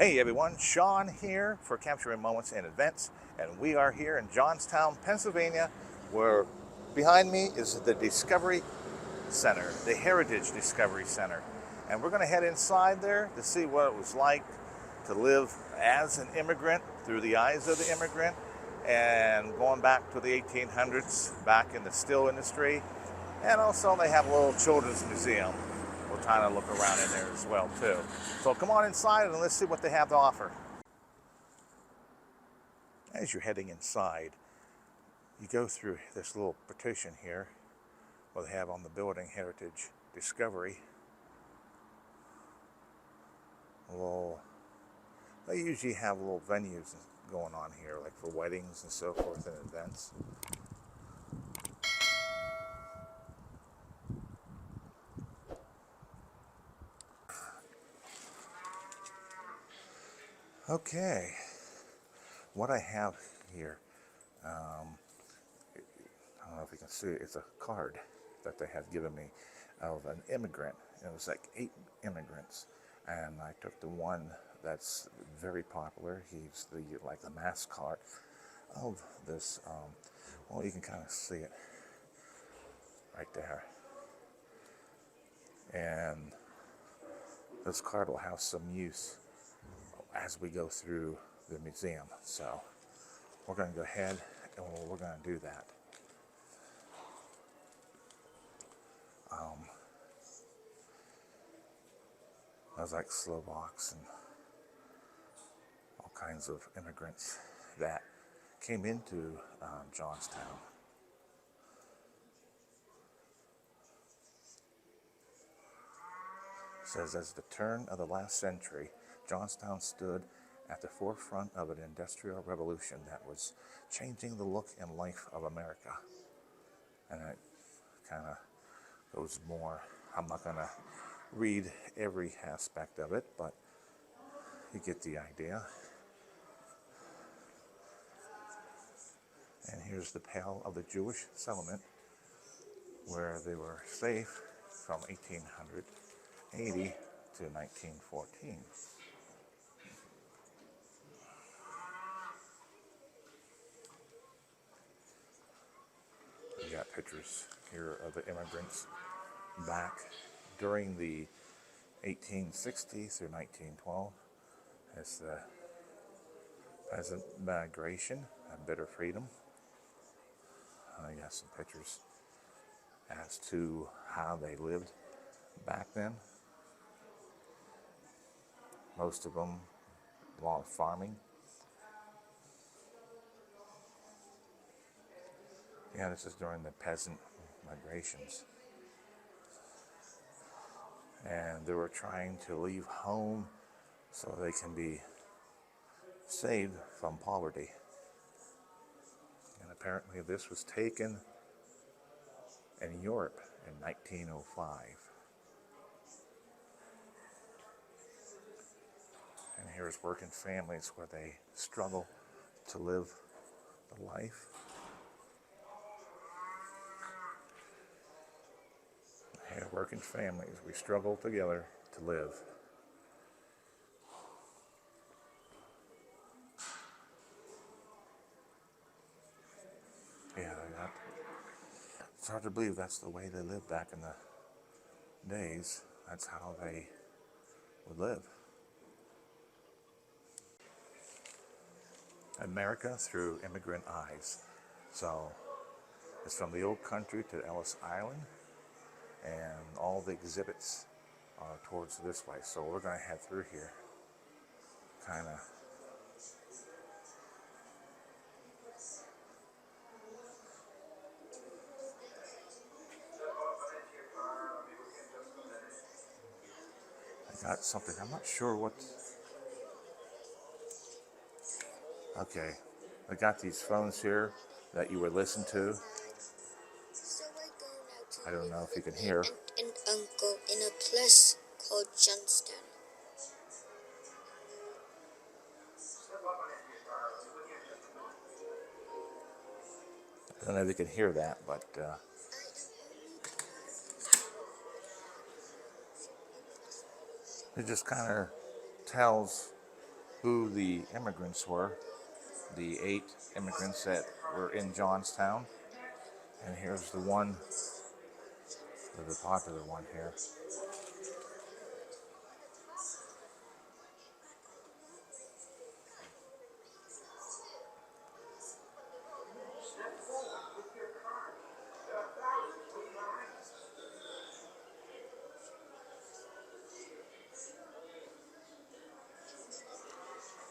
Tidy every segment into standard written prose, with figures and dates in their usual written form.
Hey everyone, Sean here for Capturing Moments and Events, and we are here in Johnstown, Pennsylvania, where behind me is the Discovery Center, the Heritage Discovery Center. And we're going to head inside there to see what it was like to live as an immigrant through the eyes of the immigrant, and going back to the 1800s, back in the steel industry. And also they have a little children's museum. We'll kind of look around in there as well too. So come on inside and let's see what they have to offer. As you're heading inside, you go through this little partition here where they have on the building Heritage Discovery. They usually have little venues going on here, like for weddings and so forth and events. Okay, what I have here, I don't know if you can see it, it's a card that they have given me of an immigrant. It was like 8 immigrants, and I took the one that's very popular. He's the mascot of this. Well, you can kind of see it right there, and this card will have some use as we go through the museum. So we're going to go ahead and we're going to do that. There's like Slovaks and all kinds of immigrants that came into Johnstown. It says, as the turn of the last century, Johnstown stood at the forefront of an industrial revolution that was changing the look and life of America. And it kind of goes more. I'm not going to read every aspect of it, but you get the idea. And here's the Pale of the Jewish settlement, where they were safe from 1880 to 1914. We got pictures here of the immigrants back during the 1860s through 1912. It's the peasant migration and bitter freedom. I got some pictures as to how they lived back then. Most of them, a lot of farming. Yeah, this is during the peasant migrations. And they were trying to leave home so they can be saved from poverty. And apparently this was taken in Europe in 1905. And here's working families where they struggle to live the life. Here, working families, we struggle together to live. Yeah, it's hard to believe that's the way they lived back in the days. That's how they would live. America through immigrant eyes. So it's from the old country to Ellis Island, and all the exhibits are towards this way. So we're going to head through here. Kind of. I got something. I'm not sure what. Okay. I got these phones here that you would listen to. I don't know if you can hear. And uncle in a place called Johnstown. I don't know if you can hear that, but it just kind of tells who the immigrants were, the 8 immigrants that were in Johnstown. And here's the one, the popular one here.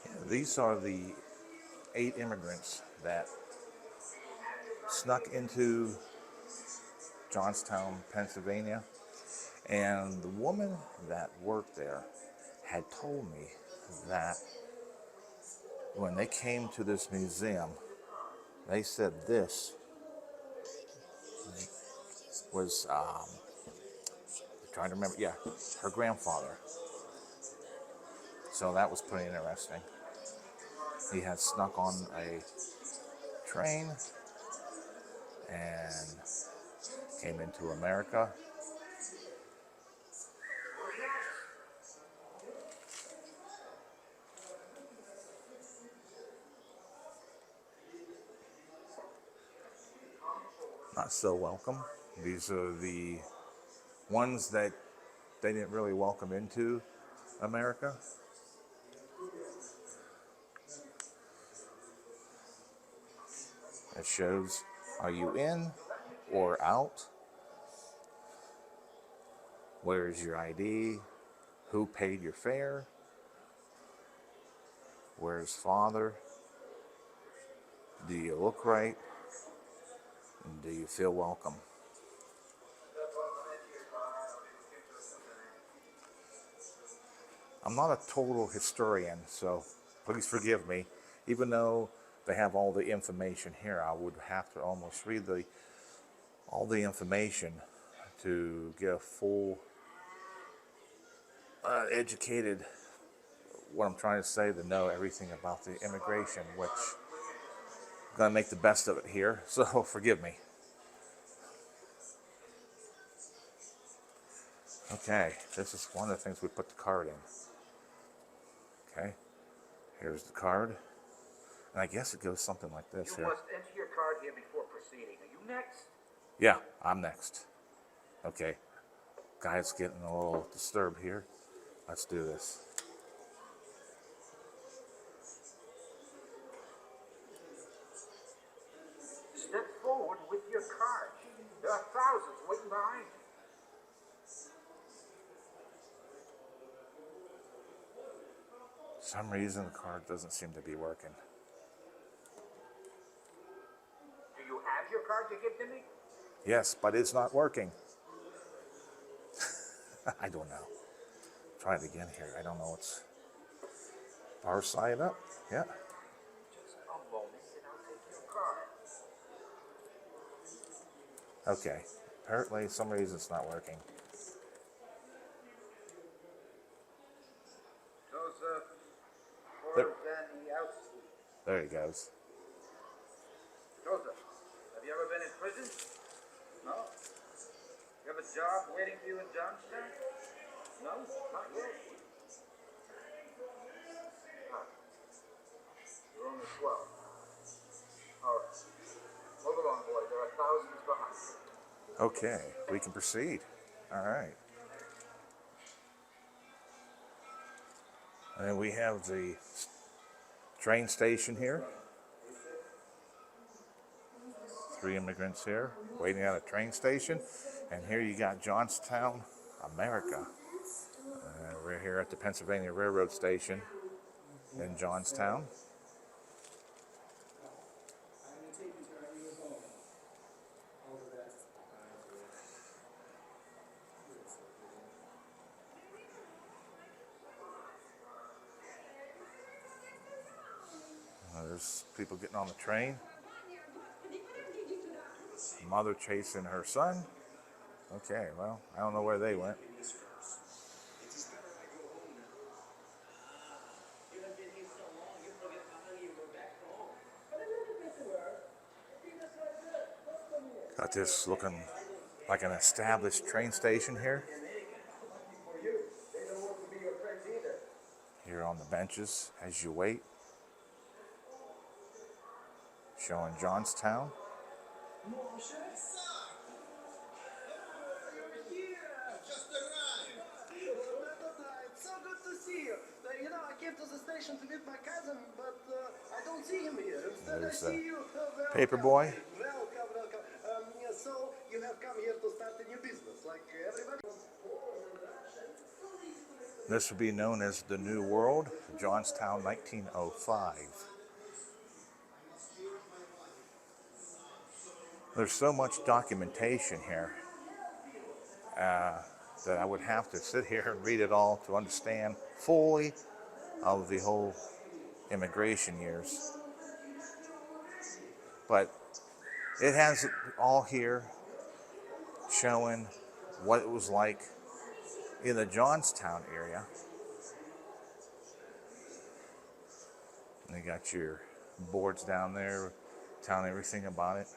Yeah, these are the 8 immigrants that snuck into Johnstown, Pennsylvania. And the woman that worked there had told me that when they came to this museum, they said this was, trying to remember, yeah, her grandfather. So that was pretty interesting. He had snuck on a train and came into America. Not so welcome. These are the ones that they didn't really welcome into America. It shows, are you in or out? Where's your ID? Who paid your fare? Where's father? Do you look right? Do you feel welcome? I'm not a total historian, so please forgive me. Even though they have all the information here, I would have to almost read all the information to get a full, educated, what I'm trying to say, to know everything about the immigration, which I'm going to make the best of it here, so forgive me. Okay, this is one of the things we put the card in. Okay, here's the card. And I guess it goes something like this here. You must enter your card here before proceeding. Are you next? Yeah, I'm next. Okay, guy's getting a little disturbed here. Let's do this. Step forward with your card. There are thousands waiting behind you. For some reason, the card doesn't seem to be working. Do you have your card to give to me? Yes, but it's not working. I don't know. Try it again here. I don't know. It's far side up. Yeah. Just a moment and I'll take your card. Okay. Apparently, some reason it's not working. Joseph, There, There there he goes. Joseph, have you ever been in prison? No? You have a job waiting for you in Johnstown? No? Not yet. Ah. You're only 12. All right. Move along, boy. There are thousands behind you. Okay, we can proceed. All right. And we have the train station here. 3 immigrants here waiting at a train station. And here you got Johnstown, America. We're here at the Pennsylvania Railroad Station in Johnstown. There's people getting on the train. Mother chasing her son. Okay, well, I don't know where they went. Got this looking like an established train station here. here on the benches as you wait, showing Johnstown. It's so good to see you. I came to the station to meet my cousin, but I don't see him here. Instead, There's I see you. Paperboy. Welcome. So you have come here to start a new business, like everybody. This would be known as the New World, Johnstown 1905. There's so much documentation here that I would have to sit here and read it all to understand fully of the whole immigration years. But it has it all here showing what it was like in the Johnstown area. And you got your boards down there telling everything about it.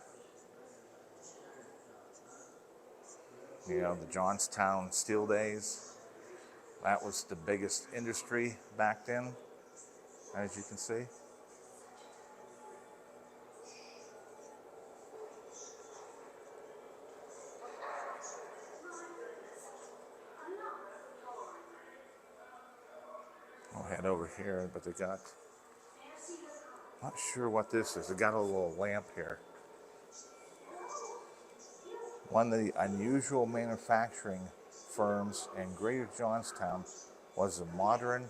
You know, the Johnstown Steel Days, that was the biggest industry back then, as you can see. I'll head over here, but they got, not sure what this is. They got a little lamp here. One of the unusual manufacturing firms in Greater Johnstown was the modern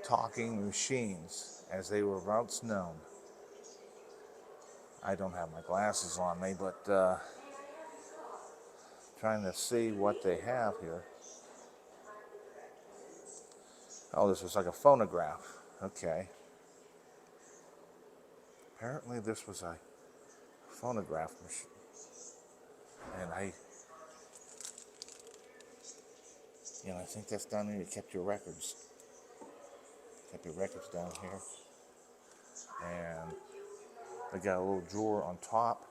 talking machines, as they were once known. I don't have my glasses on me, but trying to see what they have here. Oh, this was like a phonograph. Okay. Apparently this was a phonograph machine. And I think that's down there. You kept your records. Kept your records down here. And they got a little drawer on top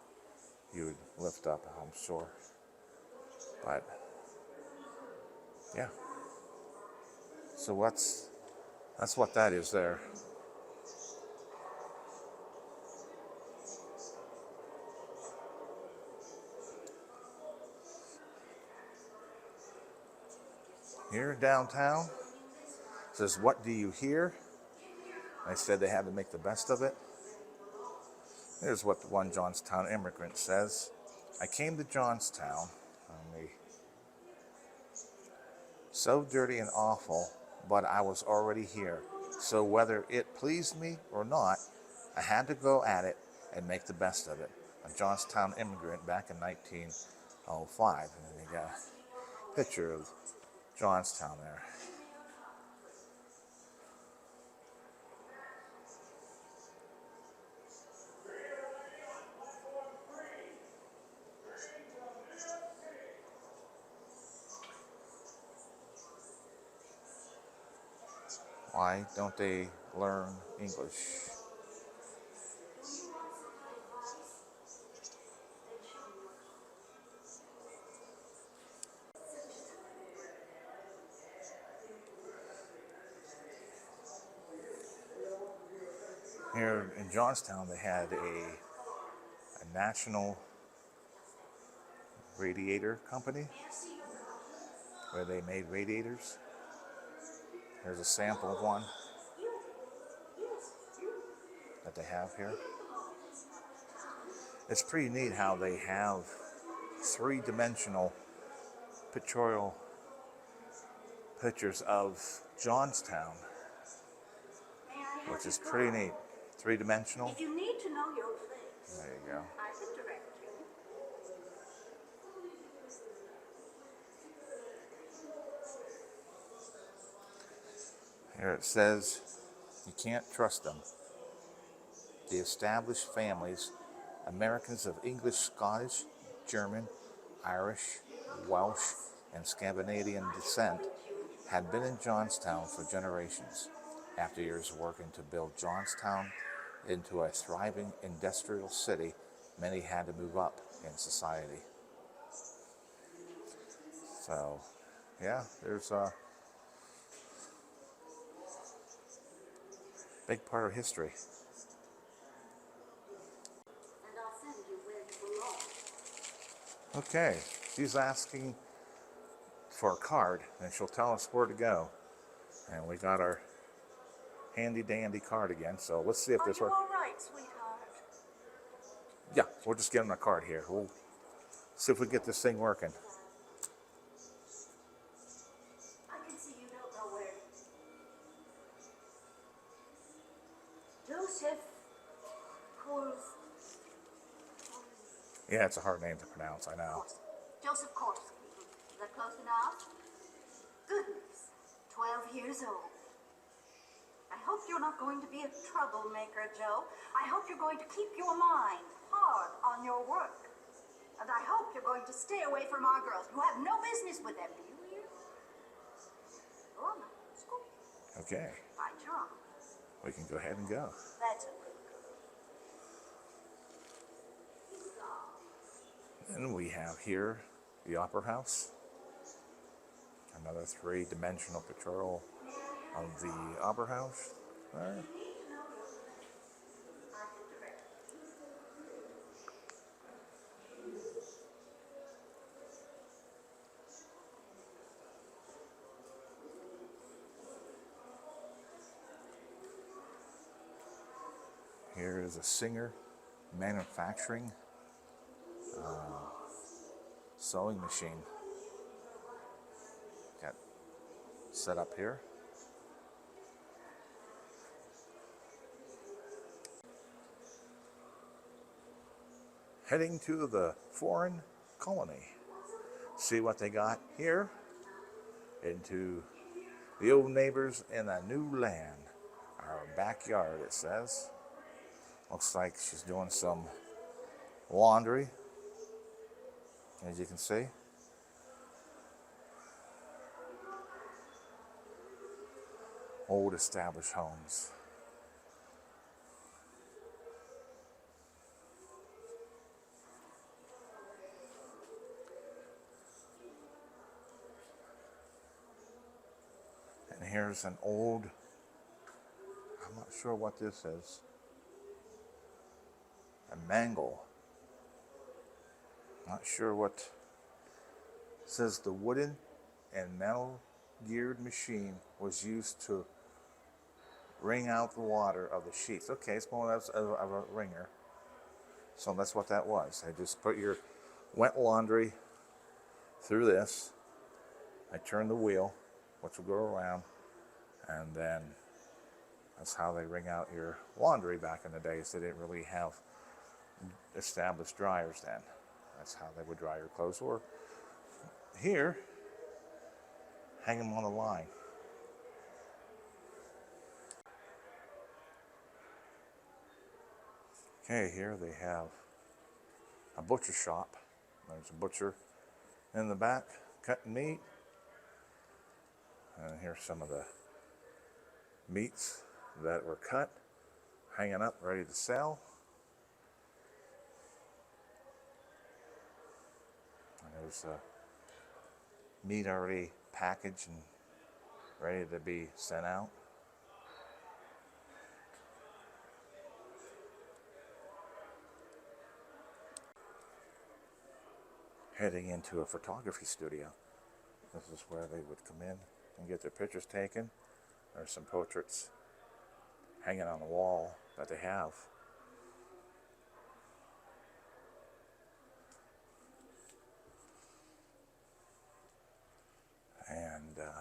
you would lift up, I'm sure. But, yeah. So that's what that is there. Here downtown, it says, "What do you hear?" They said they had to make the best of it. Here's what the one Johnstown immigrant says. "I came to Johnstown, so dirty and awful, but I was already here. So whether it pleased me or not, I had to go at it and make the best of it." A Johnstown immigrant back in 1905. And then you got a picture of Johnstown there. Why don't they learn English? Here in Johnstown, they had a national radiator company where they made radiators. Here's a sample of one that they have here. It's pretty neat how they have three-dimensional pictorial pictures of Johnstown, which is pretty neat. Three-dimensional. If you need to know your place, There you go. I can direct you. Here it says, you can't trust them. The established families, Americans of English, Scottish, German, Irish, Welsh, and Scandinavian descent, had been in Johnstown for generations. After years of working to build Johnstown into a thriving industrial city, many had to move up in society. So, yeah, there's Big part of history. And I'll send you where you belong. Okay, she's asking for a card, and she'll tell us where to go. And we got our handy dandy card again, so let's see if Are this you works. all right, sweetheart? Yeah, we'll just get him a card here. We'll see if we get this thing working. I can see you don't know where. Joseph Kors. Yeah, it's a hard name to pronounce, I know. Joseph Korsky. Is that close enough? Goodness. 12 years old. I hope you're not going to be a troublemaker, Joe. I hope you're going to keep your mind hard on your work. And I hope you're going to stay away from our girls. You have no business with them, do you hear? Go on now. Let's go. Okay, Find your arm. we can go ahead and go. That's it. And we have here the Opera House. Another three-dimensional pictorial of the Opera House. There. Here is a Singer manufacturing sewing machine. Got set up here. Heading to the foreign colony. See what they got here. Into the old neighbors in a new land. Our backyard, it says. Looks like she's doing some laundry, as you can see. Old established homes. And here's an old, I'm not sure what this is. A mangle. Not sure what it says. The wooden and metal geared machine was used to wring out the water of the sheets. Okay, it's more of a wringer. So that's what that was. I just put your wet laundry through this. I turn the wheel, which will go around, and then that's how they wring out your laundry back in the days. They didn't really have established dryers then. That's how they would dry your clothes. Or here, hang them on a line. Okay, here they have a butcher shop. There's a butcher in the back cutting meat. And here's some of the meats that were cut, hanging up, ready to sell. And there's meat already packaged and ready to be sent out. Heading into a photography studio. This is where they would come in and get their pictures taken. There's some portraits hanging on the wall that they have. And let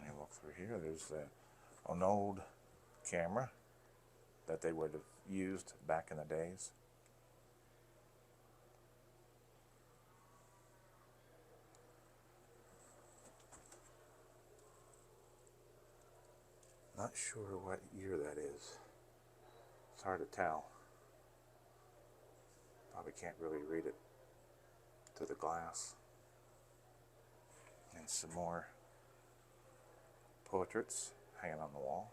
me look through here. There's an old camera that they would have used back in the days. Not sure what year that is. It's hard to tell. Probably can't really read it through the glass. And some more portraits hanging on the wall.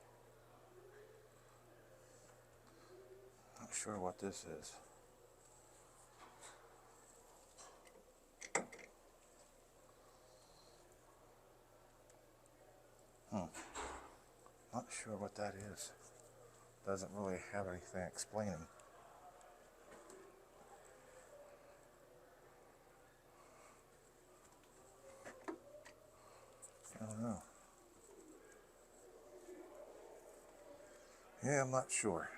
Not sure what this is. Not sure what that is. Doesn't really have anything explaining. I don't know. Yeah, I'm not sure.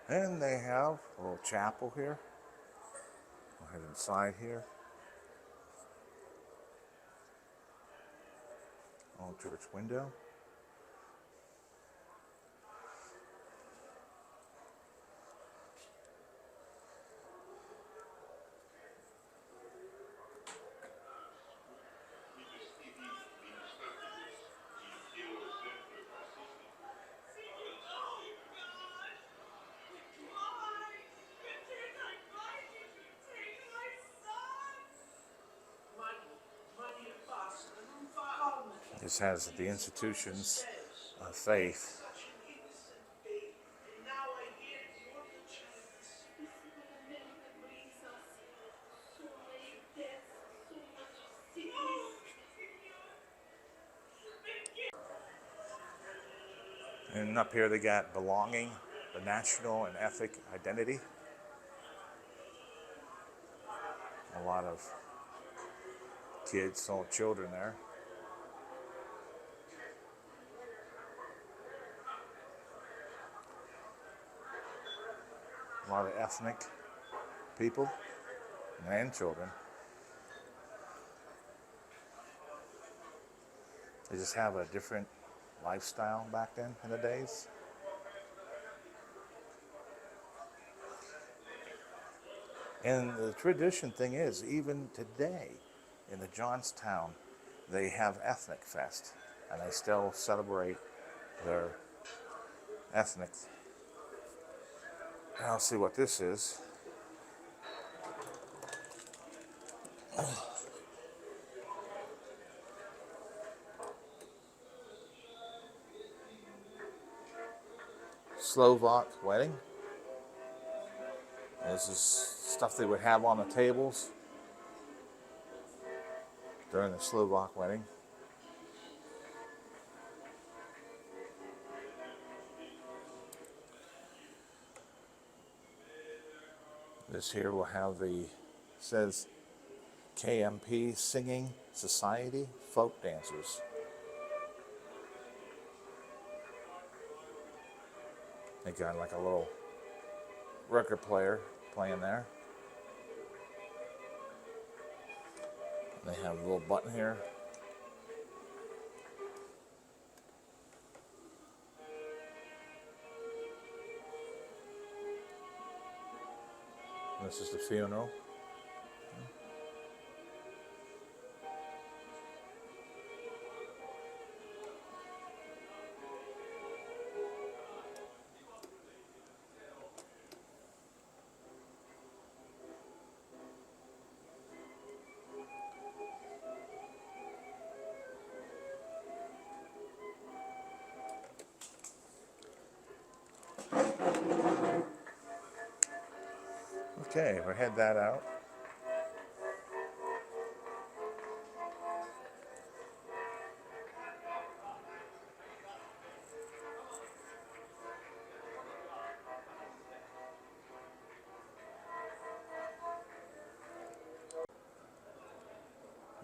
And they have a little chapel here. We'll head inside here. Old church window. This has the institutions of faith. And up here they got belonging, the national and ethnic identity. A lot of kids, little children there. A lot of ethnic people and children. They just have a different lifestyle back then in the days. And the tradition thing is, even today in the Johnstown, they have Ethnic Fest, and they still celebrate their ethnic. I'll see what this is. Slovak wedding. This is stuff they would have on the tables during the Slovak wedding. This here will have says KMP Singing Society Folk Dancers. They got like a little record player playing there. They have a little button here. This is the funeral. Okay, we'll head that out.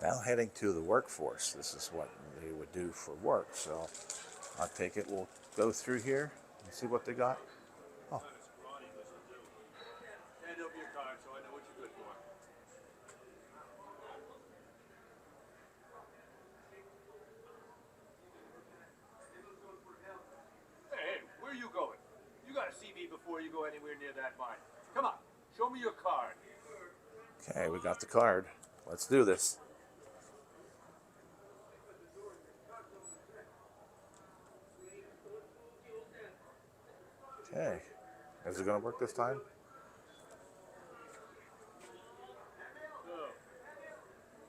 Now heading to the workforce. This is what they would do for work. So I'll take it. We'll go through here and see what they got. Oh. Hand over your card so I know what you're good for. Hey, where are you going? You gotta see me before you go anywhere near that mine. Come on, show me your card. Okay, we got the card. Let's do this. Okay, is it going to work this time? So,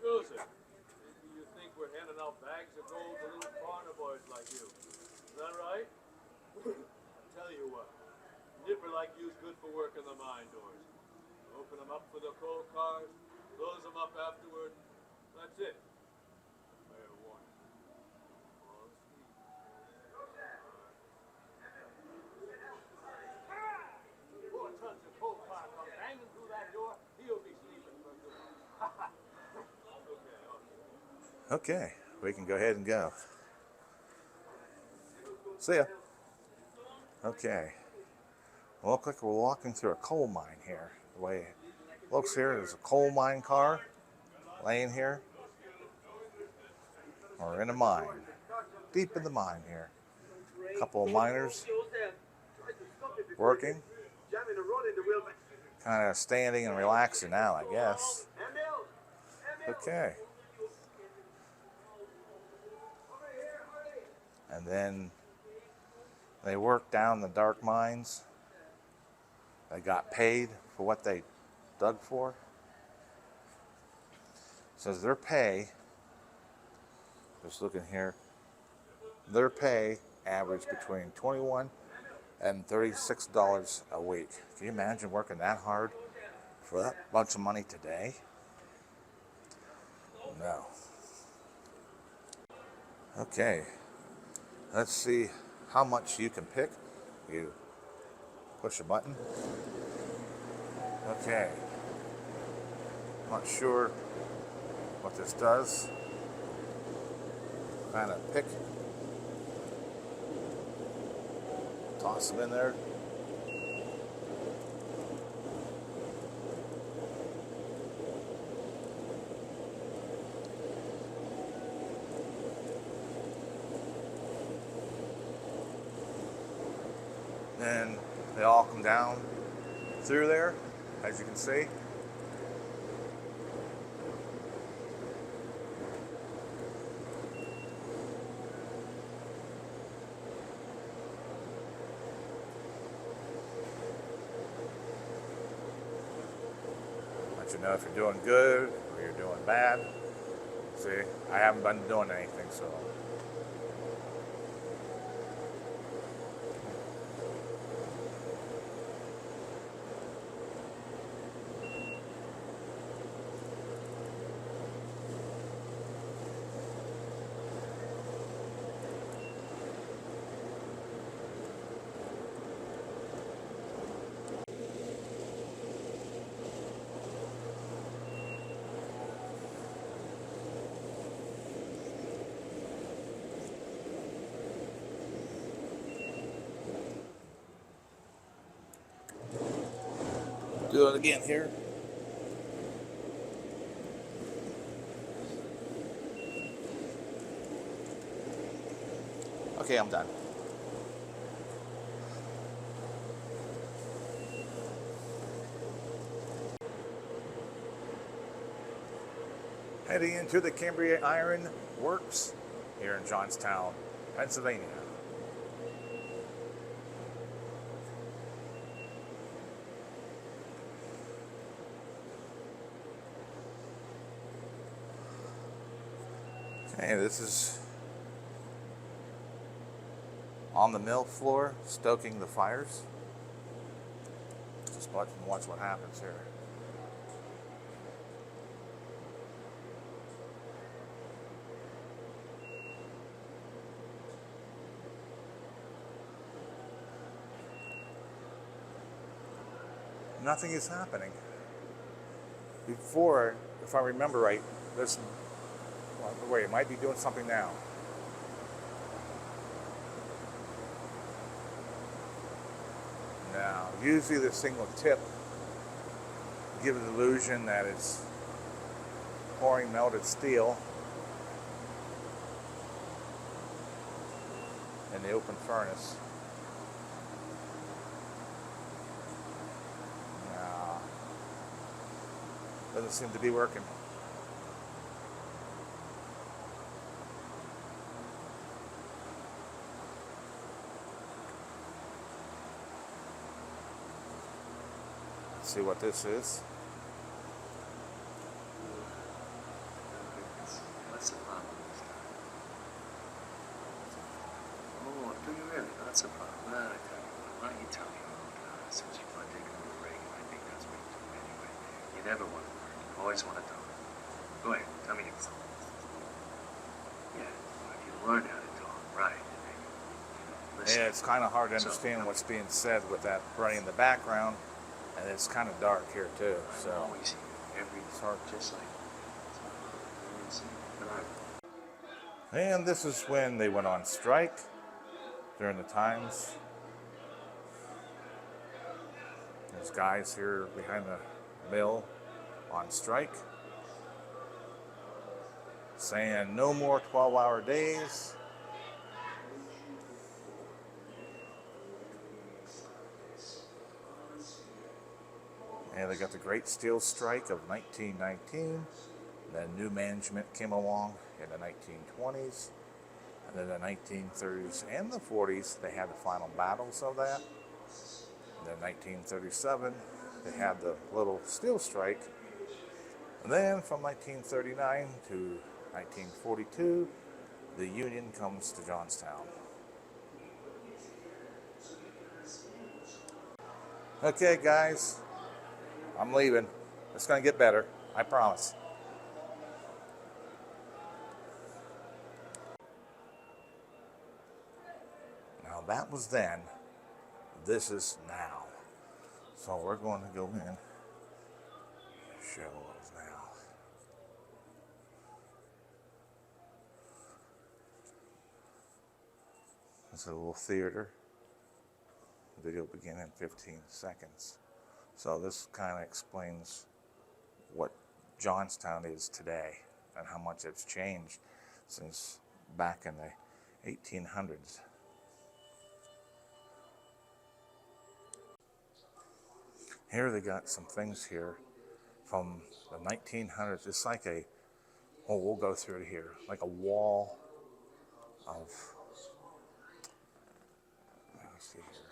Joseph, maybe you think we're handing out bags of gold to little farmer boys like you. Is that right? I'll tell you what, nipper like you's good for working the mine doors. Open them up for the coal cars, close them up afterward, That's it. Fair warning. All speed. Four tons of coal tar come banging through that door, he'll be sleeping for good. Okay. Okay, we can go ahead and go. See ya. Okay. Well, look like we're walking through a coal mine here. The way it looks here, there's a coal mine car laying here. We're in a mine. Deep in the mine here. A couple of miners working. Kind of standing and relaxing now, I guess. Okay. And then they work down the dark mines. They got paid for what they dug for. Says their pay, just looking here, their pay averaged between $21 and $36 a week. Can you imagine working that hard for that bunch of money today? No. Okay. Let's see how much you can pick. You push a button. Okay. Not sure what this does. Kind of pick. Toss them in there. And they all come down through there, as you can see. Let you know if you're doing good or you're doing bad. See, I haven't been doing anything, so. Do it again here. Okay, I'm done. Heading into the Cambria Iron Works here in Johnstown, Pennsylvania. Okay, this is on the mill floor, stoking the fires. Just watch what happens here. Nothing is happening. Before, if I remember right, this, well, wait, it might be doing something now. Now, usually this thing will tip, give the illusion that it's pouring melted steel in the open furnace. No, doesn't seem to be working. Let's see what this is. What's the problem this time? Oh, do you really? That's a problem. Well, I tell you what, why don't you tell me since you want to take a little break, and I think that's what you do anyway. You never want to work. You always want to talk. Go ahead, tell me your story. Yeah, well, if you learn how to talk right, then maybe listen. Yeah, it's kind of hard to So, understand what's being said with that running in the background, and it's kind of dark here too. I'm So always here, every it's hard. just like but And this is when they went on strike during the times. There's guys here behind the mill on strike saying no more 12-hour days. And they got the Great Steel Strike of 1919. Then new management came along in the 1920s. And then the 1930s and the 40s, they had the final battles of that. And then 1937, they had the little steel strike. And then from 1939 to 1942, the Union comes to Johnstown. Okay, guys, I'm leaving. It's going to get better, I promise. Now, that was then. This is now. So we're going to go in and show us now. It's a little theater. The video will begin in 15 seconds. So this kind of explains what Johnstown is today and how much it's changed since back in the 1800s. Here they got some things here from the 1900s. It's like we'll go through it here, like a wall of, let me see here.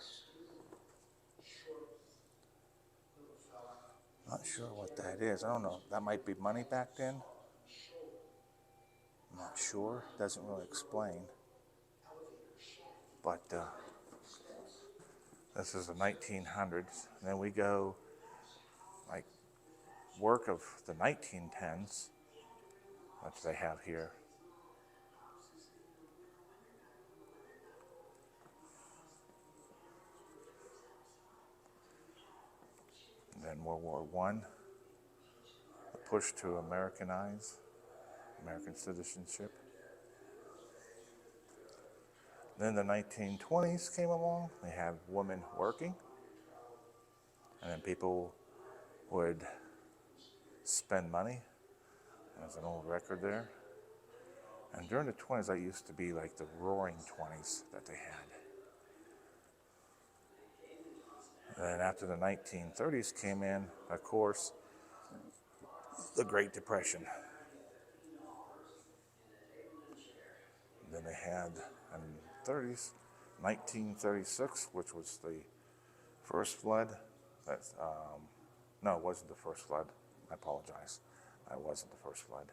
Not sure what that is. I don't know. That might be money back then. I'm not sure. Doesn't really explain. But this is the 1900s. And then we go like work of the 1910s, which they have here. And then World War I, the push to Americanize, American citizenship. Then the 1920s came along. They had women working. And then people would spend money. There's an old record there. And during the 20s, that used to be like the roaring 20s that they had. And then after the 1930s came in, of course, the Great Depression. And then they had in the 30s, 1936, which was the first flood. That's, no, it wasn't the first flood. I apologize. That wasn't the first flood.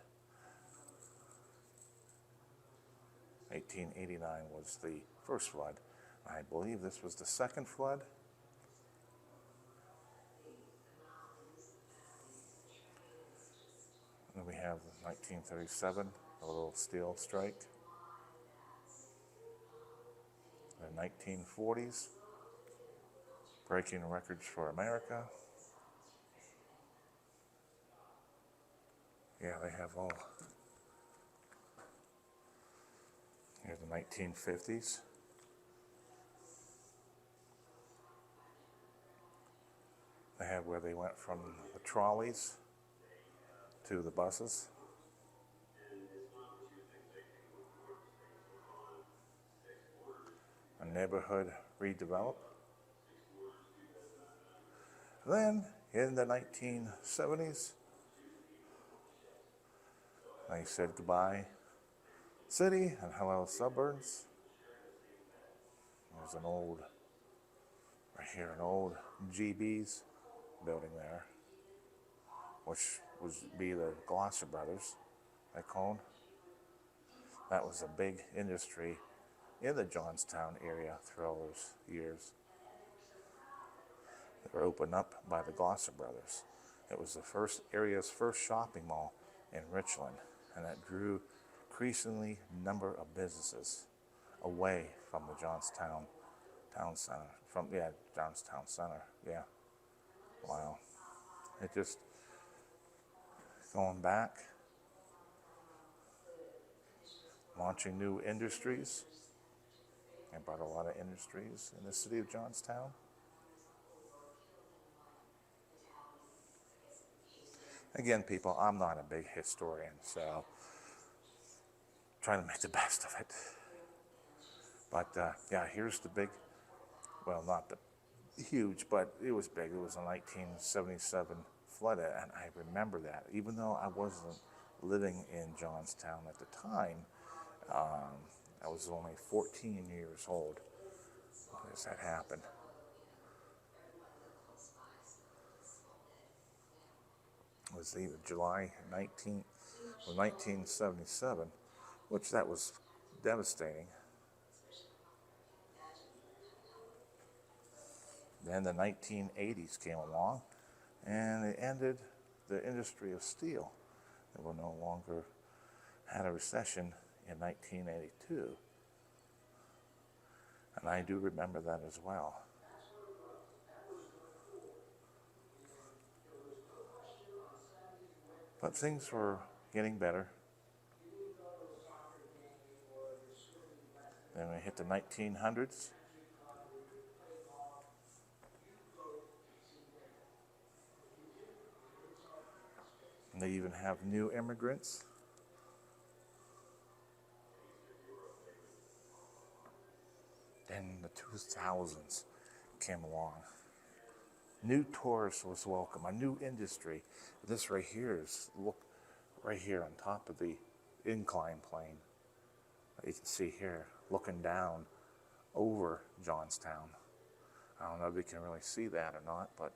1889 was the first flood. I believe this was the second flood. And then we have 1937, a little steel strike. The 1940s, breaking records for America. Yeah, they have all. Here's the 1950s. They have where they went from the trolleys to the buses. A neighborhood redeveloped. Then in the 1970s, they said goodbye city and hello suburbs. There's an old, right here, an old GB's building there, which would be the Gloucester Brothers, they called. That was a big industry in the Johnstown area through all those years. They were opened up by the Gloucester Brothers. It was the area's first shopping mall in Richland, and that drew increasingly number of businesses away from the Johnstown town center. Johnstown Center. Yeah. Wow. It just going back, launching new industries. And brought a lot of industries in the city of Johnstown. Again, people, I'm not a big historian, so trying to make the best of it. But yeah, here's the big, well, not the huge, but it was big. It was a 1977 flood, and I remember that. Even though I wasn't living in Johnstown at the time, I was only 14 years old as that happened. It was either July 19th or 1977, which that was devastating. Then the 1980s came along, and it ended the industry of steel. They were no longer had a recession in 1982, and I do remember that as well. But things were getting better. Then we hit the 1900s. And they even have new immigrants. Then the 2000s came along. New tourists was welcome, a new industry. This right here is, look, right here on top of the incline plane. You can see here, looking down over Johnstown. I don't know if you can really see that or not, but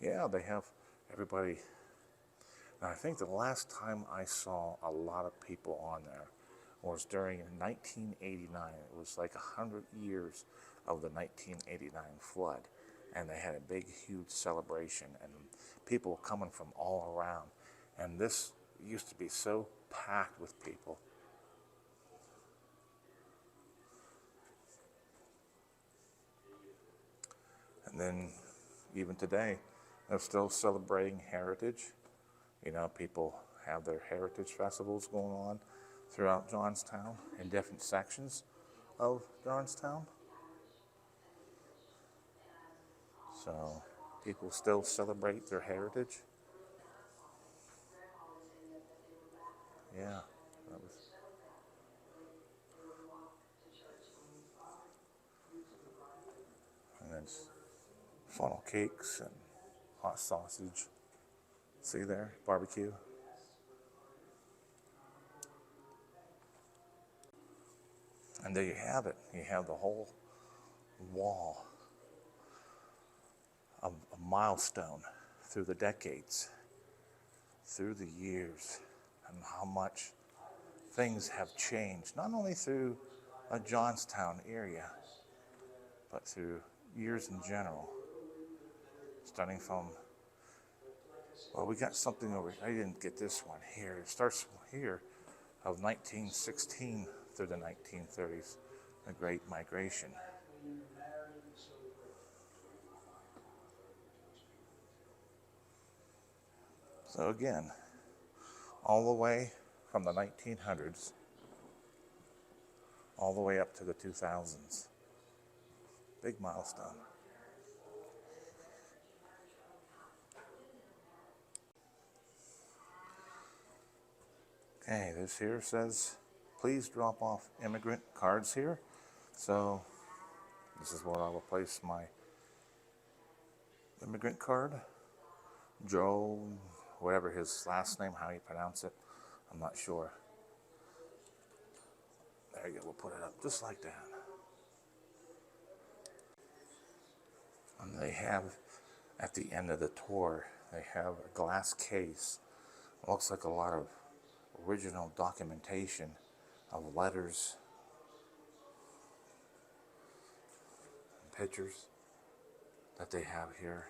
yeah, they have everybody. Now, I think the last time I saw a lot of people on there was during 1989. It was like 100 years of the 1989 flood. And they had a big, huge celebration, and people coming from all around. And this used to be so packed with people. And then, even today, they're still celebrating heritage. You know, people have their heritage festivals going on throughout Johnstown in different sections of Johnstown. So people still celebrate their heritage. Yeah, that was. And then funnel cakes and hot sausage. See there, barbecue. And there you have it. You have the whole wall of a milestone through the decades, through the years, and how much things have changed, not only through a Johnstown area, but through years in general. Starting from, well, we got something over here. I didn't get this one here. It starts here of 1916 through the 1930s, the Great Migration. So again, all the way from the 1900s, all the way up to the 2000s. Big milestone. Okay, this here says, please drop off immigrant cards here. So this is where I will place my immigrant card. Joe, whatever his last name, how you pronounce it, I'm not sure. There you go, we'll put it up just like that. And they have, at the end of the tour, they have a glass case. It looks like a lot of original documentation of letters, and pictures that they have here.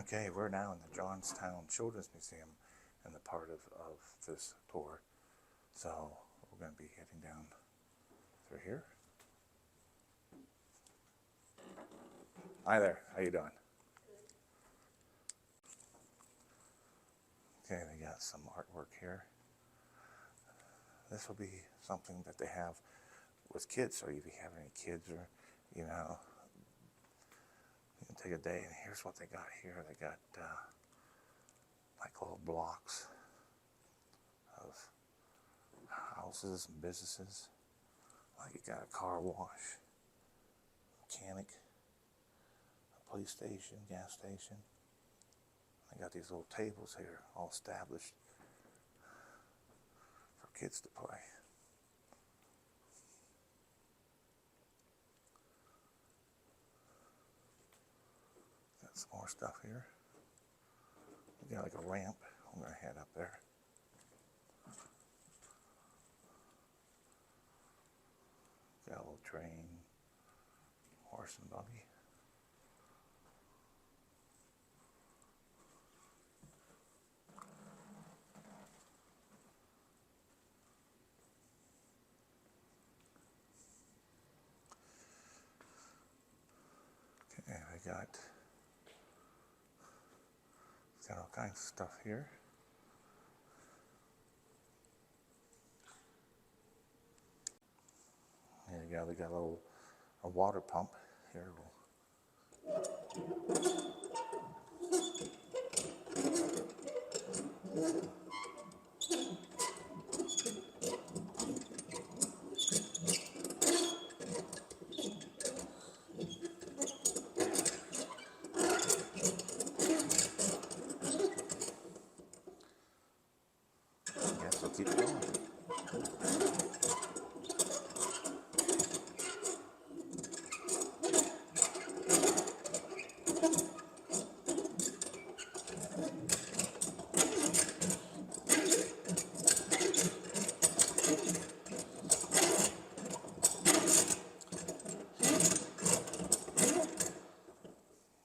Okay, we're now in the Johnstown Children's Museum in the part of this tour. So we're going to be heading down through here. Hi there, how you doing? Okay, they got some artwork here. This will be something that they have with kids, so if you have any kids or, you know, you can take a day. And here's what they got here. They got like little blocks of houses and businesses. Like you got a car wash, mechanic, a police station, gas station. They got these little tables here all established for kids to play. Got some more stuff here. We got like a ramp. I'm going to head up there. Got a little train, horse and buggy. Okay, I got all kinds of stuff here. There you go, they got a water pump here. I guess I'll keep going.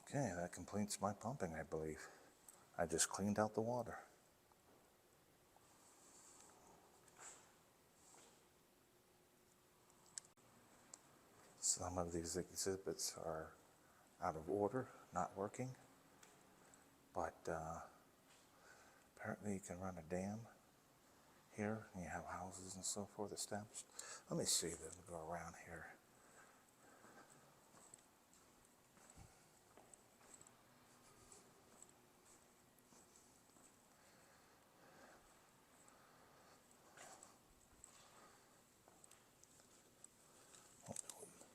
Okay, that completes my pumping, I believe. I just cleaned out the water. Some of these exhibits are out of order, not working, but apparently you can run a dam here, and you have houses and so forth established. Let me see them go around here.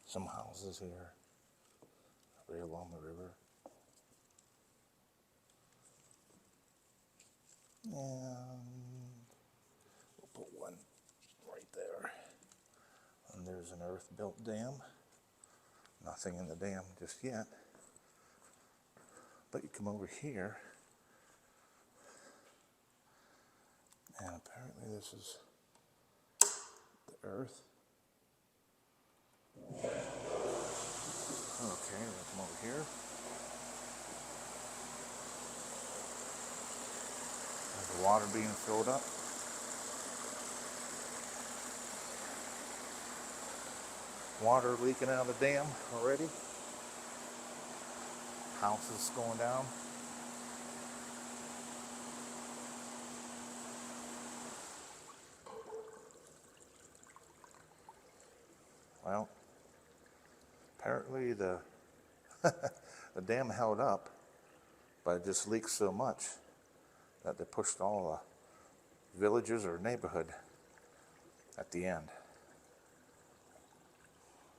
Some houses here, right along the river. And we'll put one right there. And there's an earth-built dam. Nothing in the dam just yet. But you come over here, and apparently this is the earth. Okay, we'll come over here. There's the water being filled up. Water leaking out of the dam already. Houses going down. Well, apparently the the dam held up, but it just leaked so much that they pushed all the villages or neighborhood at the end.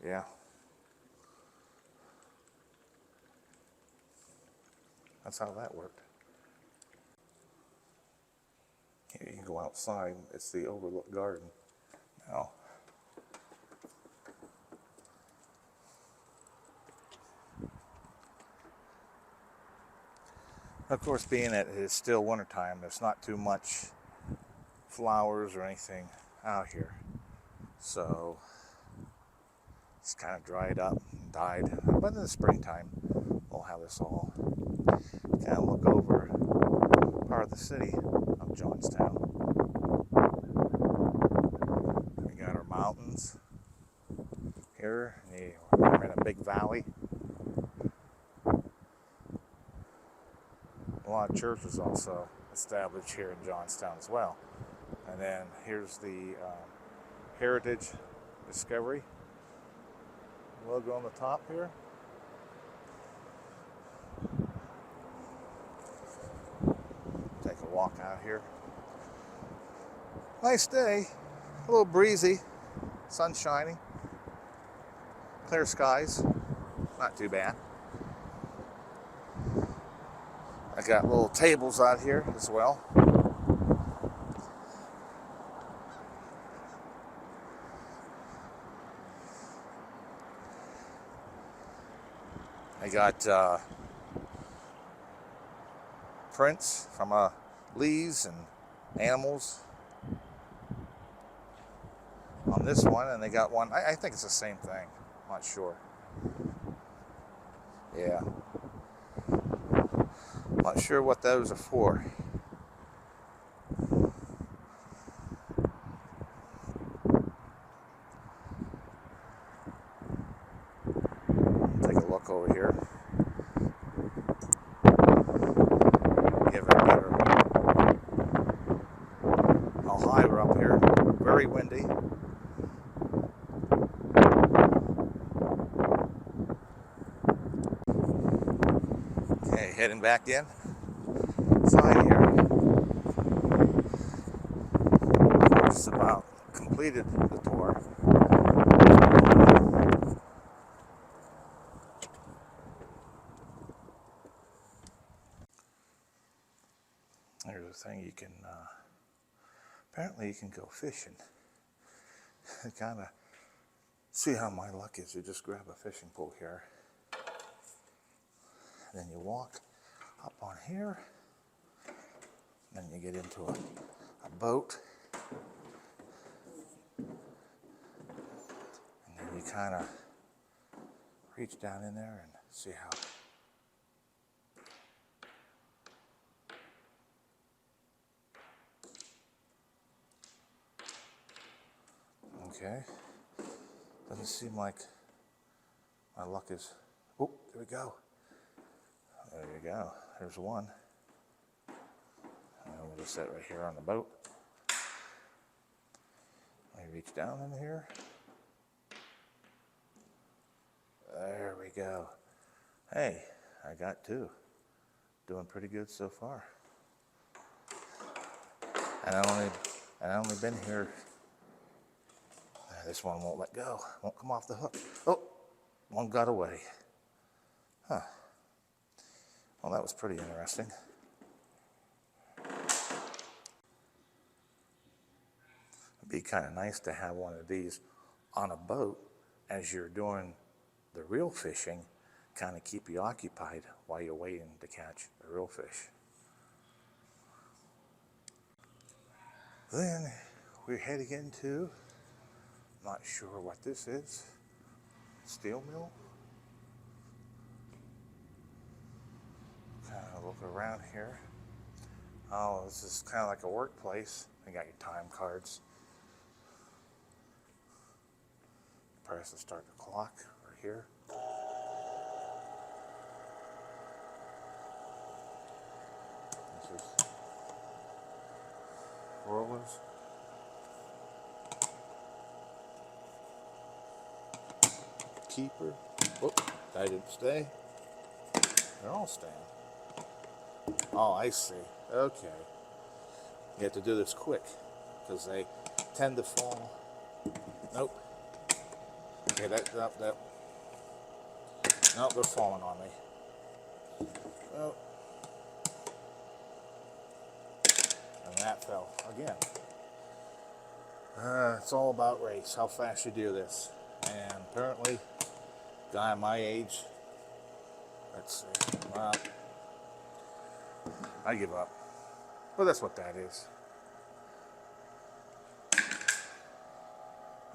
Yeah. That's how that worked. Here you can go outside. It's the overlook garden now. Of course, being that it is still wintertime, there's not too much flowers or anything out here. So it's kind of dried up and died. But in the springtime, we'll have this all Kind of look over part of the city of Johnstown. We got our mountains here. We're in a big valley. A lot of churches also established here in Johnstown as well. And then here's the Heritage Discovery logo on the top here. Take a walk out here. Nice day, a little breezy, sun shining, clear skies, not too bad. I got little tables out here as well. I got prints from leaves and animals on this one, and they got one, I think it's the same thing, I'm not sure. Yeah. Not sure what those are for. Take a look over here. Give it a better. How high we're up here. Very windy. Okay, heading back in. Side here. Just about completed the tour. There's a thing you can, apparently you can go fishing. Kind of see how my luck is. You just grab a fishing pole here. And then you walk up on here. Then you get into a boat. And then you kind of reach down in there and see how. Okay. Doesn't seem like my luck is. Oh, there we go. There you go. There's one. And we'll just set right here on the boat. I reach down in here. There we go. Hey, I got two. Doing pretty good so far. And I only been here. This one won't let go. Won't come off the hook. Oh, one got away. Huh. Well, that was pretty interesting. It'd be kind of nice to have one of these on a boat as you're doing the real fishing, kind of keep you occupied while you're waiting to catch the real fish. Then we're heading into, not sure what this is, steel mill. Kind of look around here. Oh, this is kind of like a workplace. You got your time cards. Press to start the clock right here. This is rollers. Keeper. Whoop, that didn't stay. They're all staying. Oh, I see. Okay. You have to do this quick because they tend to fall. Nope. Okay, nope, they're falling on me. Oh. And that fell again. It's all about race, how fast you do this. And apparently, guy my age, let's see, well, I give up. But that's what that is.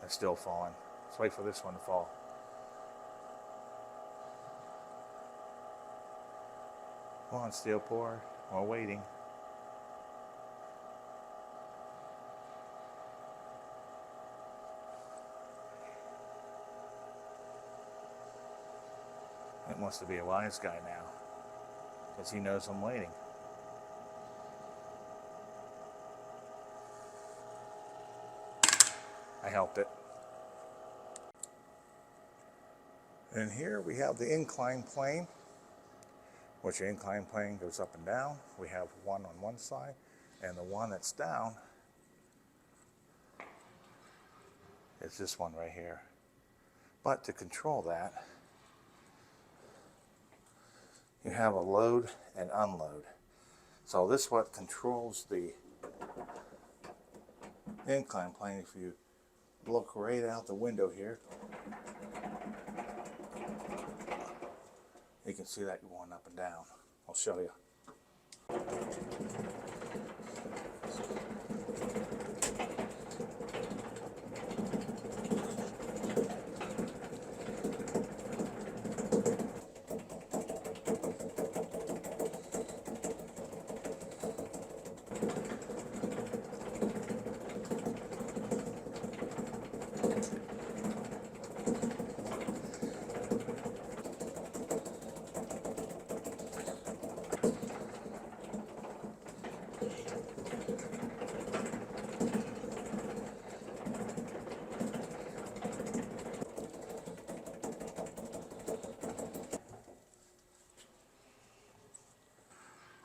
They're still falling. Let's wait for this one to fall. Come on, steel pour. We're waiting. It wants to be a wise guy now, because he knows I'm waiting. I helped it. And here we have the incline plane, which the incline plane goes up and down. We have one on one side, and the one that's down is this one right here. But to control that, you have a load and unload. So this is what controls the incline plane. If you look right out the window here, you can see that going up and down. I'll show you.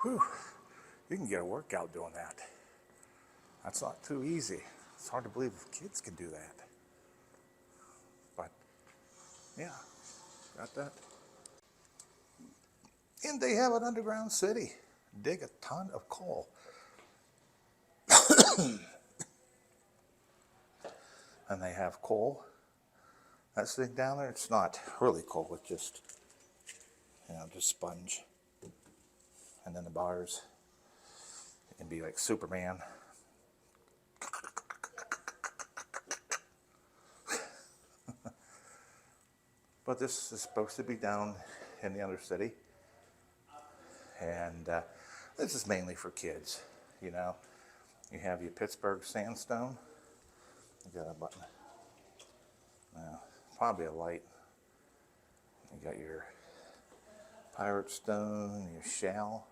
Whew, you can get a workout doing that. That's not too easy. It's hard to believe kids can do that. But, yeah, got that. And they have an underground city. Dig a ton of coal. And they have coal. That thing down there, it's not really coal, it's just, just sponge. And then the bars, it can be like Superman. But this is supposed to be down in the undercity. And this is mainly for kids, You have your Pittsburgh sandstone. You got a button. Probably a light. You got your pirate stone, your shell.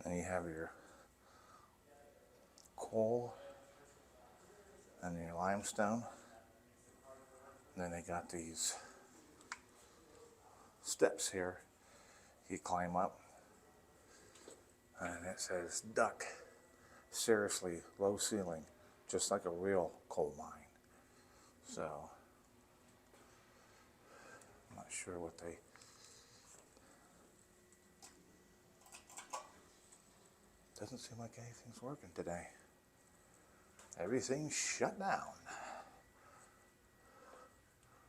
Then you have your coal and your limestone. And then they got these steps here. You climb up, and it says duck. Seriously, low ceiling, just like a real coal mine. So, I'm not sure what they. Doesn't seem like anything's working today. Everything's shut down.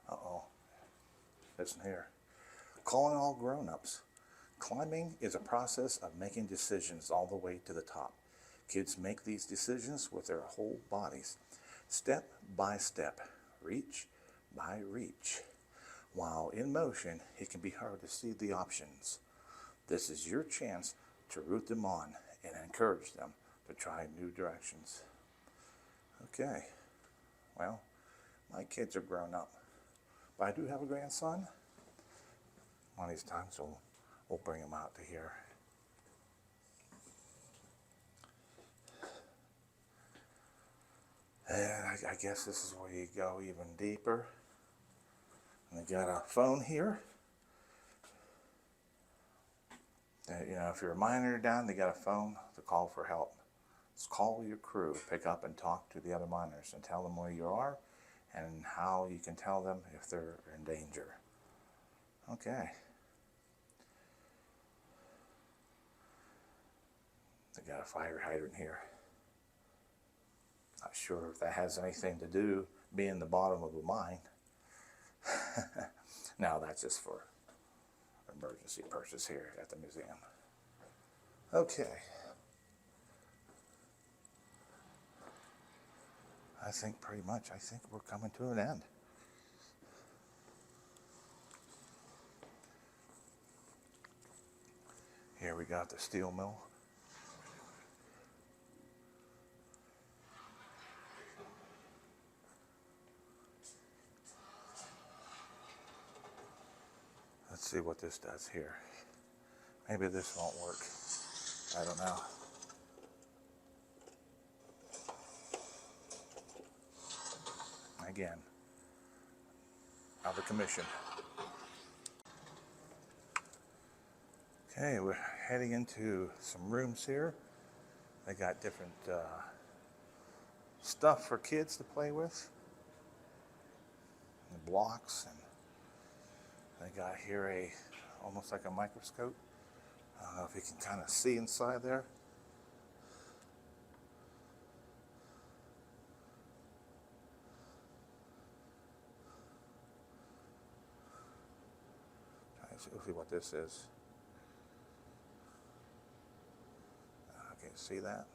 Uh-oh. Listen here. Calling all grown-ups. Climbing is a process of making decisions all the way to the top. Kids make these decisions with their whole bodies, step by step, reach by reach. While in motion, it can be hard to see the options. This is your chance to root them on and encourage them to try new directions. Okay, well, my kids are grown up, but I do have a grandson. One of these times we'll bring him out to here. And I guess this is where you go even deeper. And they got a phone here. If you're a miner down, they got a phone to call for help. Just call your crew, pick up and talk to the other miners and tell them where you are and how you can tell them if they're in danger. Okay. They got a fire hydrant here. Not sure if that has anything to do being the bottom of a mine. No, that's just for emergency purchase here at the museum. Okay. I think we're coming to an end. We got the steel mill. Let's see what this does here. Maybe this won't work. I don't know. Again, out of commission. Okay, we're heading into some rooms here. They got different stuff for kids to play with. And blocks, and they got here almost like a microscope. I don't know if you can kind of see inside there. Let's see what this is. Okay, see that?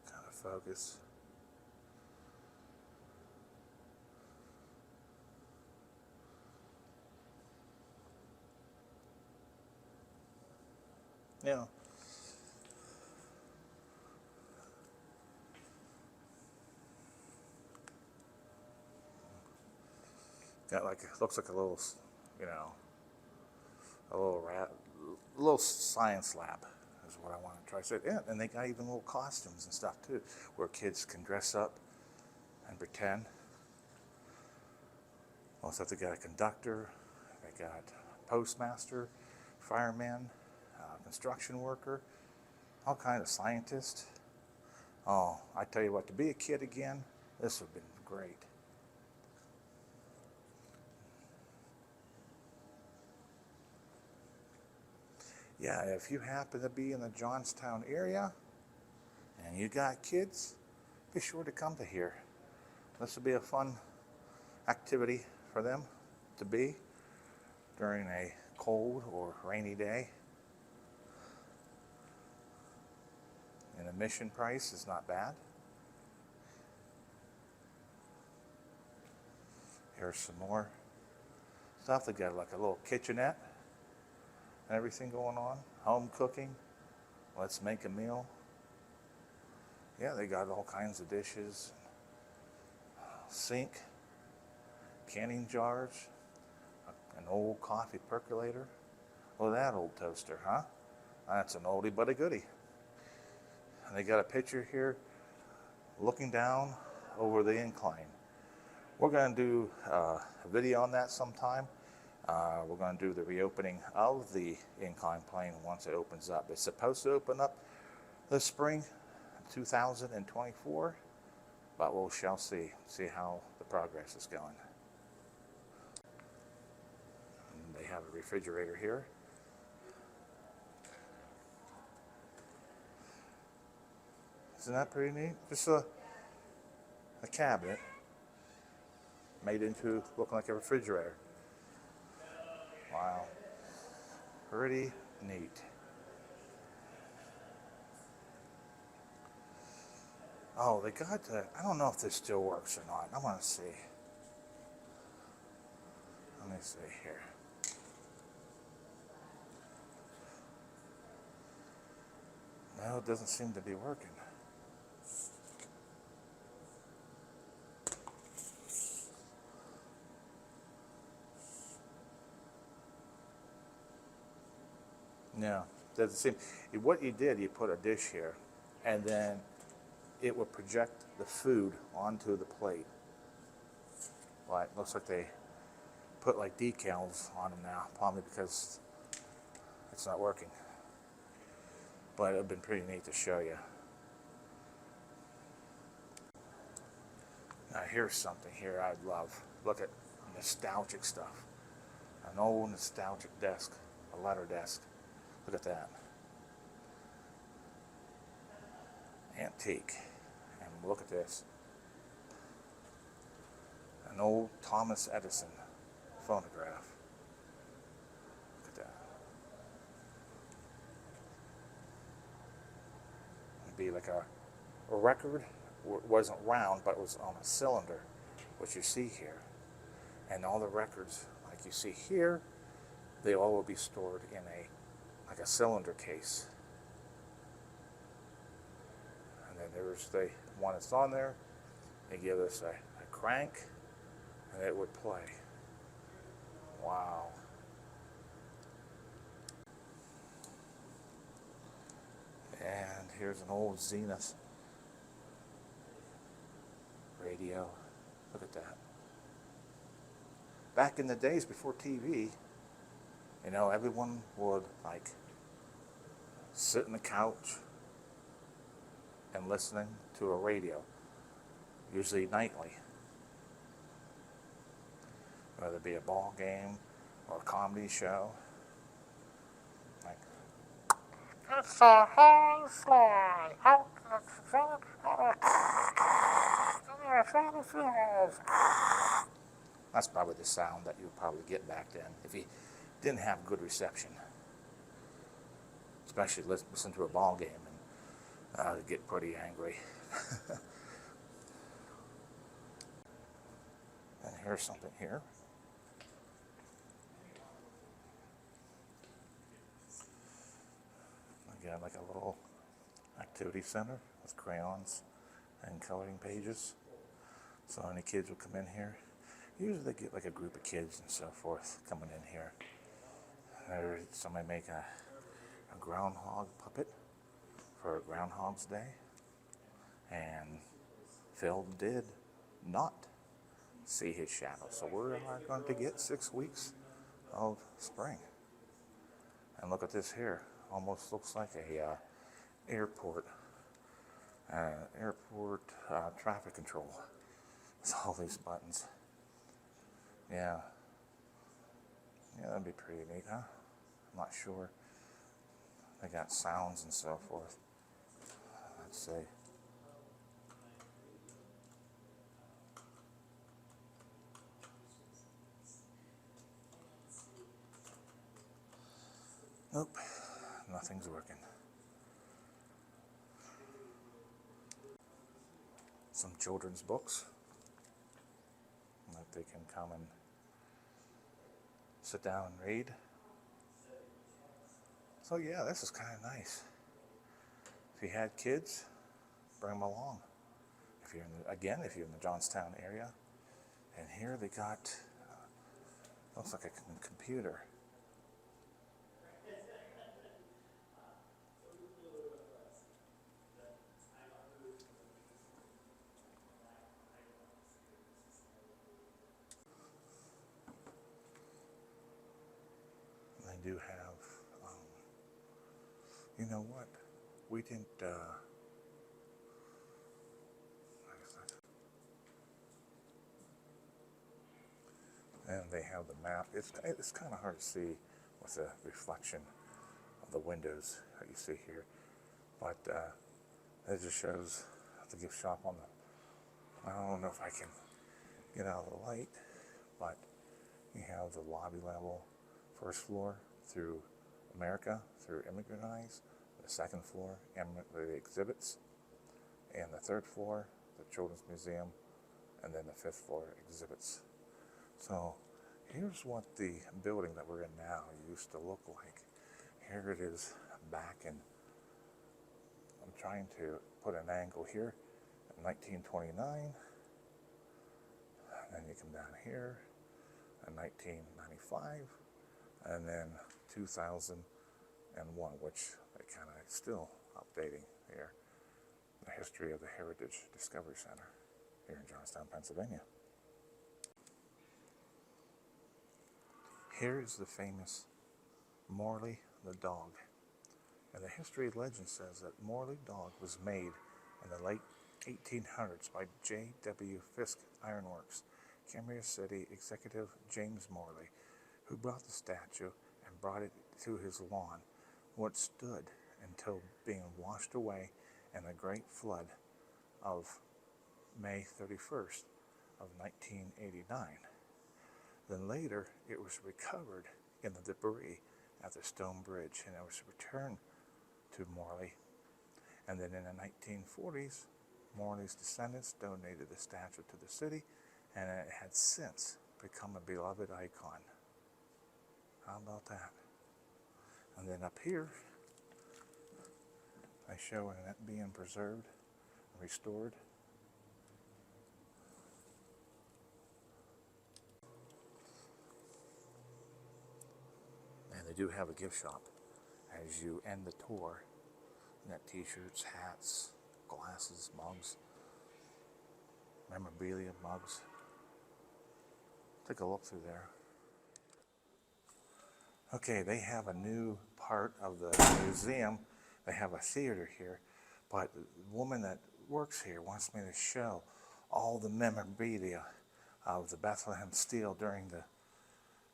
Kind of focus. Yeah. Got like, looks like a little, you know, a little science lab is what I want to try. So, yeah, and they got even little costumes and stuff too, where kids can dress up and pretend. Also, they got a conductor, they got postmaster, fireman, construction worker, all kinds of scientists. Oh, I tell you what, to be a kid again, this would have been great. Yeah, if you happen to be in the Johnstown area and you got kids, be sure to come to here. This will be a fun activity for them to be during a cold or rainy day. And admission price is not bad. Here's some more stuff. They got like a little kitchenette and everything going on. Home cooking. Let's make a meal. Yeah, they got all kinds of dishes. Sink. Canning jars. An old coffee percolator. Look at that old toaster, huh? That's an oldie but a goodie. And they got a picture here looking down over the incline. We're going to do a video on that sometime. We're going to do the reopening of the incline plane once it opens up. It's supposed to open up this spring, 2024, but we shall see how the progress is going. And they have a refrigerator here. Isn't that pretty neat? Just a cabinet made into looking like a refrigerator. Wow. Pretty neat. Oh, they got I don't know if this still works or not. I want to see. Let me see here. No, it doesn't seem to be working. No, doesn't seem. What you did, you put a dish here, and then it will project the food onto the plate. Well, it looks like they put like decals on them now, probably because it's not working. But it would have been pretty neat to show you. Now here's something here I'd love. Look at nostalgic stuff. An old nostalgic desk, a letter desk. Look at that. Antique. And look at this. An old Thomas Edison phonograph. Look at that. It'd be like a record wasn't round, but it was on a cylinder, which you see here. And all the records, like you see here, they all will be stored in like a cylinder case. And then there's the one that's on there. They give us a crank, and it would play. Wow. And here's an old Zenith radio. Look at that. Back in the days before TV, you know, everyone would like sit on the couch and listening to a radio, usually nightly. Whether it be a ball game or a comedy show. Like, it's a high fly. That's probably the sound that you would probably get back then if you didn't have good reception. Especially listen to a ball game and get pretty angry. And here's something here. Again, like a little activity center with crayons and coloring pages. So any kids will come in here. Usually they get like a group of kids and so forth coming in here. Or somebody make a groundhog puppet for Groundhog's Day. And Phil did not see his shadow. So we're going to get 6 weeks of spring. And look at this here. Almost looks like a airport traffic control. With all these buttons. Yeah, that'd be pretty neat, huh? I'm not sure. They got sounds and so forth. Let's see. Nope, nothing's working. Some children's books that they can come and sit down and read. So yeah, this is kind of nice. If you had kids, bring them along. If you're if you're in the Johnstown area. And here they got, looks like a computer. They do have, you know what? We didn't, and they have the map. It's kind of hard to see with the reflection of the windows that you see here, but it just shows the gift shop on the, I don't know if I can get out of the light, but you have the lobby level, first floor through America, through Immigrant Eyes, the second floor, the exhibits, and the third floor, the Children's Museum, and then the fifth floor, exhibits. So here's what the building that we're in now used to look like. Here it is back in, I'm trying to put an angle here, in 1929, and then you come down here in 1995, and then 2001, which they kind of still updating here, the history of the Heritage Discovery Center here in Johnstown, Pennsylvania. Here is the famous Morley the dog. And the history legend says that Morley dog was made in the late 1800s by J.W. Fisk Ironworks, Cambria City executive James Morley, who brought the statue and brought it to his lawn, where it stood until being washed away in the Great Flood of May 31st of 1989. Then later, it was recovered in the debris at the Stone Bridge, and it was returned to Morley. And then in the 1940s, Morley's descendants donated the statue to the city, and it had since become a beloved icon. How about that? And then up here, I show it being preserved, restored. And they do have a gift shop as you end the tour. You got t-shirts, hats, glasses, mugs, memorabilia mugs. Take a look through there. Okay, they have a new part of the museum. They have a theater here, but the woman that works here wants me to show all the memorabilia of the Bethlehem Steel during the,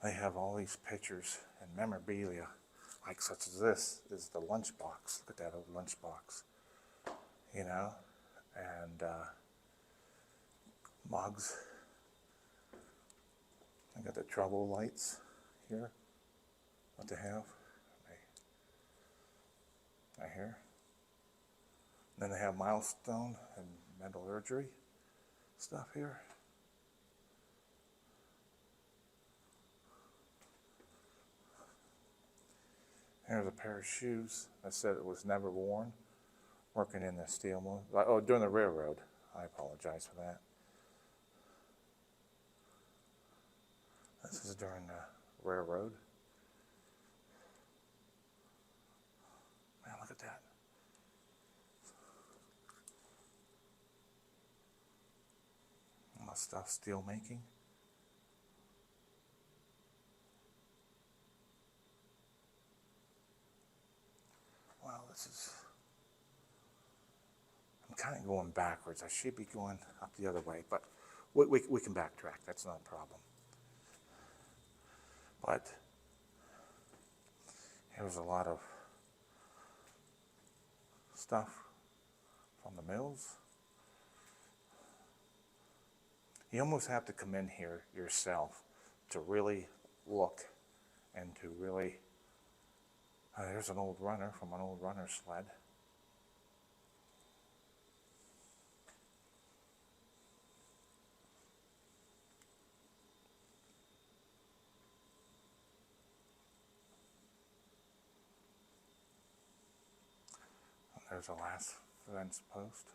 they have all these pictures and memorabilia, like such as this is the lunchbox. Look at that old lunchbox, you know, and mugs. I got the trouble lights here, what they have, right here. Then they have milestone and metallurgy stuff here. Here's a pair of shoes that said it was never worn, working in the steel mill. Oh, during the railroad. I apologize for that. This is during the railroad. Man, look at that. All that stuff, steel making. Well, this is, I'm kind of going backwards. I should be going up the other way, but we can backtrack. That's not a problem. But here's a lot of stuff from the mills. You almost have to come in here yourself to really look and to really, there's an old runner from an old runner sled. And there's a last fence post.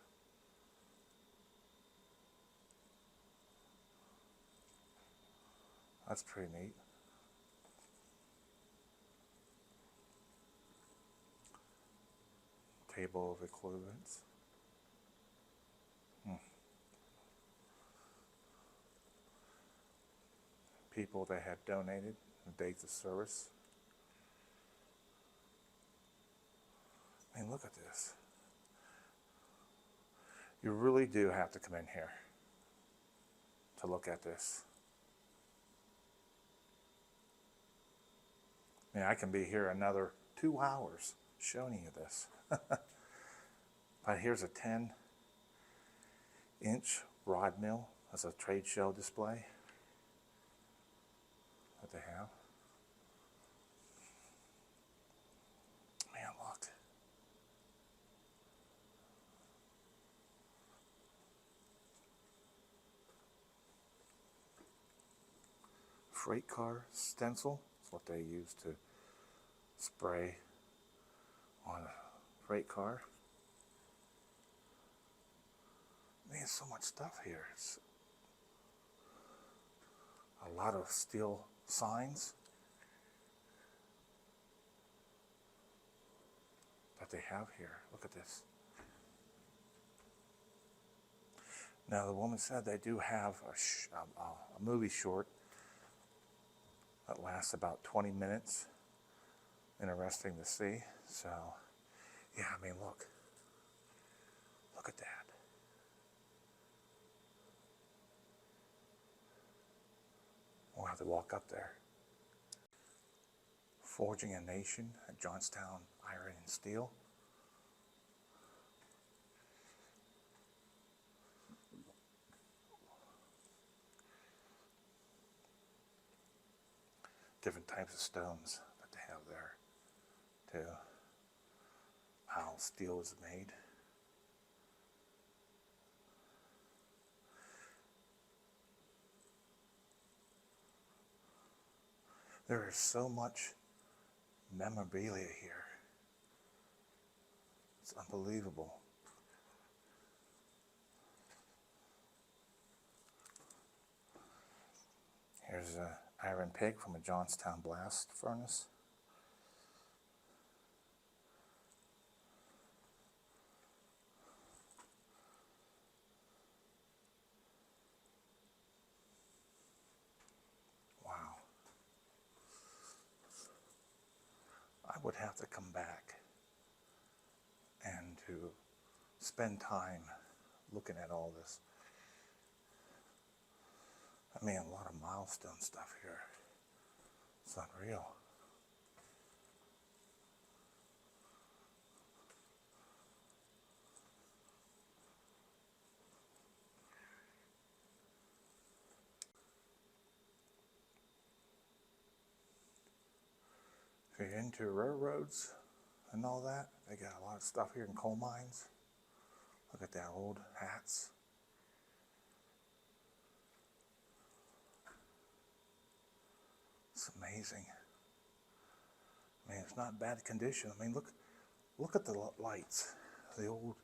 That's pretty neat. Table of equivalents. People that had donated, the dates of service. I mean, look at this. You really do have to come in here to look at this. I mean, I can be here another 2 hours showing you this. But here's a 10-inch rod mill as a trade show display that they have. Man, look. Freight car stencil is what they use to spray on a freight car. Man, so much stuff here. It's a lot of steel signs that they have here. Look at this. Now, the woman said they do have a movie short that lasts about 20 minutes. Interesting to see. So, yeah, I mean, look. Look at that. We'll have to walk up there. Forging a Nation at Johnstown Iron and Steel. Different types of stones that they have there, too. How steel is made. There is so much memorabilia here. It's unbelievable. Here's an iron pig from a Johnstown blast furnace. Wow. I would have to come back and to spend time looking at all this. I mean, a lot of milestone stuff here. It's unreal. If you're into railroads and all that, they got a lot of stuff here in coal mines. Look at that old hats. It's amazing. I mean, it's not bad condition. I mean, look at the lights, the old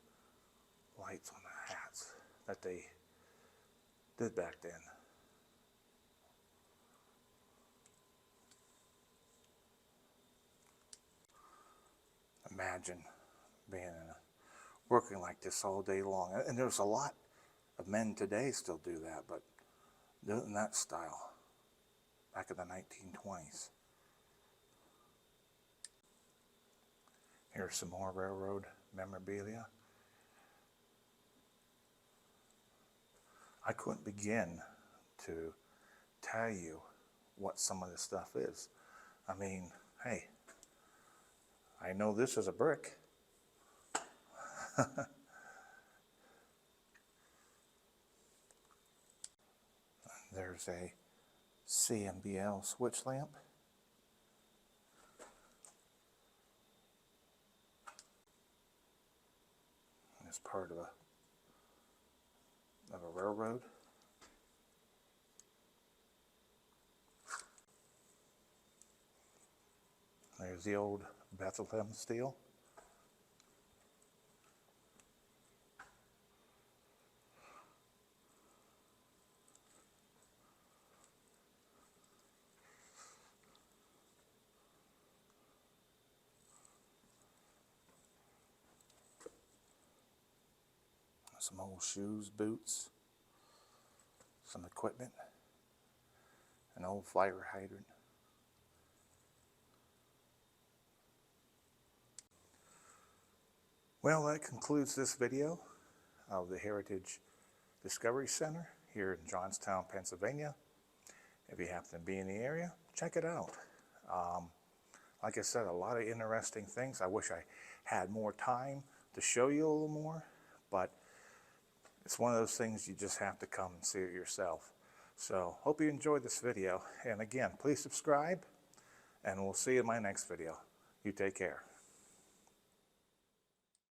lights on the hats that they did back then. Imagine working like this all day long. And there's a lot of men today still do that, but doing that style back in the 1920s. Here's some more railroad memorabilia. I couldn't begin to tell you what some of this stuff is. I mean, hey, I know this is a brick. There's a CMBL switch lamp. It's part of a railroad. There's the old Bethlehem steel. Some old shoes, boots, some equipment, an old fire hydrant. Well, that concludes this video of the Heritage Discovery Center here in Johnstown, Pennsylvania. If you happen to be in the area, check it out. Like I said, a lot of interesting things. I wish I had more time to show you a little more, but it's one of those things you just have to come and see it yourself. So, hope you enjoyed this video. And again, please subscribe, and we'll see you in my next video. You take care.